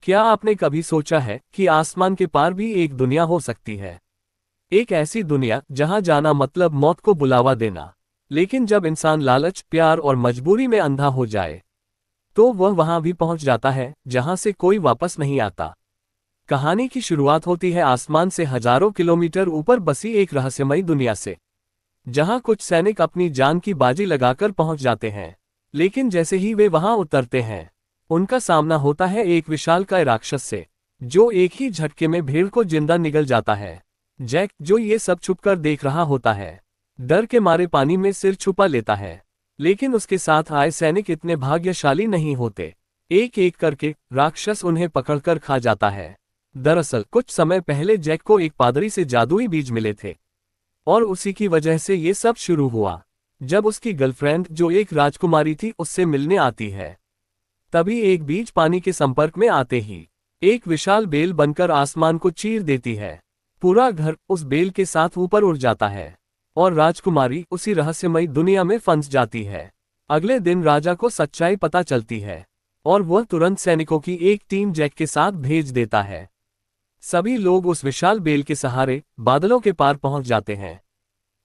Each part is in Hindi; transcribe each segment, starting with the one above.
क्या आपने कभी सोचा है कि आसमान के पार भी एक दुनिया हो सकती है? एक ऐसी दुनिया जहां जाना मतलब मौत को बुलावा देना। लेकिन जब इंसान लालच, प्यार और मजबूरी में अंधा हो जाए, तो वह वहां भी पहुंच जाता है जहां से कोई वापस नहीं आता। कहानी की शुरुआत होती है आसमान से हजारों किलोमीटर ऊपर बसी एक रहस्यमयी दुनिया से, जहां कुछ सैनिक अपनी जान की बाजी लगाकर पहुंच जाते हैं। लेकिन जैसे ही वे वहां उतरते हैं, उनका सामना होता है एक विशालकाय राक्षस से, जो एक ही झटके में भीड़ को जिंदा निगल जाता है। जैक, जो ये सब छुपकर देख रहा होता है, डर के मारे पानी में सिर छुपा लेता है। लेकिन उसके साथ आए सैनिक इतने भाग्यशाली नहीं होते। एक एक करके राक्षस उन्हें पकड़कर खा जाता है। दरअसल कुछ समय पहले जैक को एक पादरी से जादुई बीज मिले थे, और उसी की वजह से ये सब शुरू हुआ। जब उसकी गर्लफ्रेंड, जो एक राजकुमारी थी, उससे मिलने आती है, तभी एक बीज पानी के संपर्क में आते ही एक विशाल बेल बनकर आसमान को चीर देती है। पूरा घर उस बेल के साथ ऊपर उड़ जाता है, और राजकुमारी उसी रहस्यमयी दुनिया में फंस जाती है। अगले दिन राजा को सच्चाई पता चलती है, और वह तुरंत सैनिकों की एक टीम जैक के साथ भेज देता है। सभी लोग उस विशाल बेल के सहारे बादलों के पार पहुंच जाते हैं।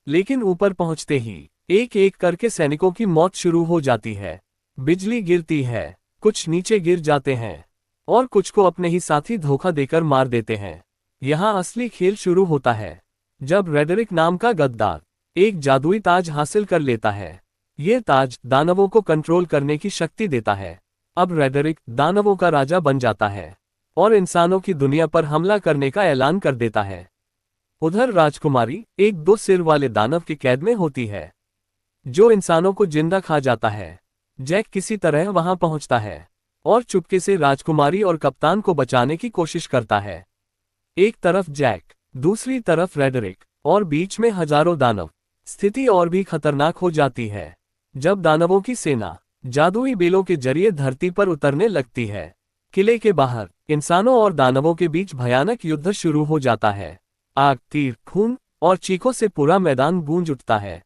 लेकिन ऊपर पहुंचते ही एक एक करके सैनिकों की मौत शुरू हो जाती है। बिजली गिरती है, कुछ नीचे गिर जाते हैं, और कुछ को अपने ही साथी धोखा देकर मार देते हैं। यहाँ असली खेल शुरू होता है, जब रेडरिक नाम का गद्दार एक जादुई ताज हासिल कर लेता है। ये ताज दानवों को कंट्रोल करने की शक्ति देता है। अब रेडरिक दानवों का राजा बन जाता है, और इंसानों की दुनिया पर हमला करने का ऐलान कर देता है। उधर राजकुमारी एक 2 सिर वाले दानव की कैद में होती है, जो इंसानों को जिंदा खा जाता है। जैक किसी तरह वहां पहुंचता है, और चुपके से राजकुमारी और कप्तान को बचाने की कोशिश करता है। एक तरफ जैक, दूसरी तरफ रेडरिक, और बीच में हजारों दानव। स्थिति और भी खतरनाक हो जाती है, जब दानवों की सेना जादुई बेलों के जरिए धरती पर उतरने लगती है। किले के बाहर इंसानों और दानवों के बीच भयानक युद्ध शुरू हो जाता है। आग, तीर, खून और चीखों से पूरा मैदान गूंज उठता है।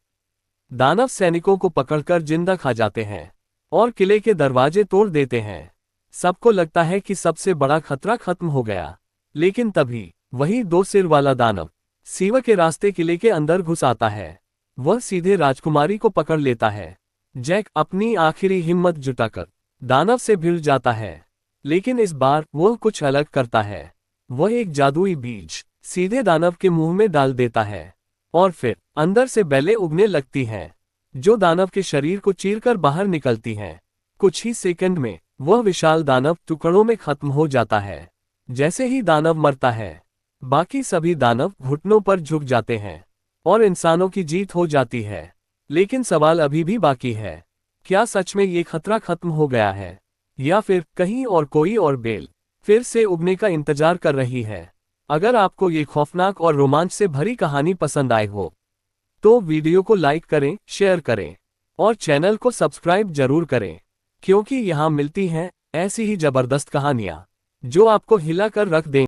दानव सैनिकों को पकड़कर जिंदा खा जाते हैं, और किले के दरवाजे तोड़ देते हैं। सबको लगता है कि सबसे बड़ा खतरा खत्म हो गया। लेकिन तभी वही 2 सिर वाला दानव सीवा के रास्ते किले के अंदर घुस आता है। वह सीधे राजकुमारी को पकड़ लेता है। जैक अपनी आखिरी हिम्मत जुटाकर दानव से भिड़ जाता है, लेकिन इस बार वह कुछ अलग करता है। वह एक जादुई बीज सीधे दानव के मुंह में डाल देता है, और फिर अंदर से बेलें उगने लगती हैं, जो दानव के शरीर को चीरकर बाहर निकलती हैं। कुछ ही सेकंड में वह विशाल दानव टुकड़ों में खत्म हो जाता है। जैसे ही दानव मरता है, बाकी सभी दानव घुटनों पर झुक जाते हैं, और इंसानों की जीत हो जाती है। लेकिन सवाल अभी भी बाकी है, क्या सच में ये खतरा खत्म हो गया है, या फिर कहीं और कोई और बेल फिर से उगने का इंतजार कर रही है? अगर आपको ये खौफनाक और रोमांच से भरी कहानी पसंद आई हो, तो वीडियो को लाइक करें, शेयर करें, और चैनल को सब्सक्राइब जरूर करें, क्योंकि यहाँ मिलती हैं ऐसी ही जबरदस्त कहानियाँ जो आपको हिला कर रख देंगी।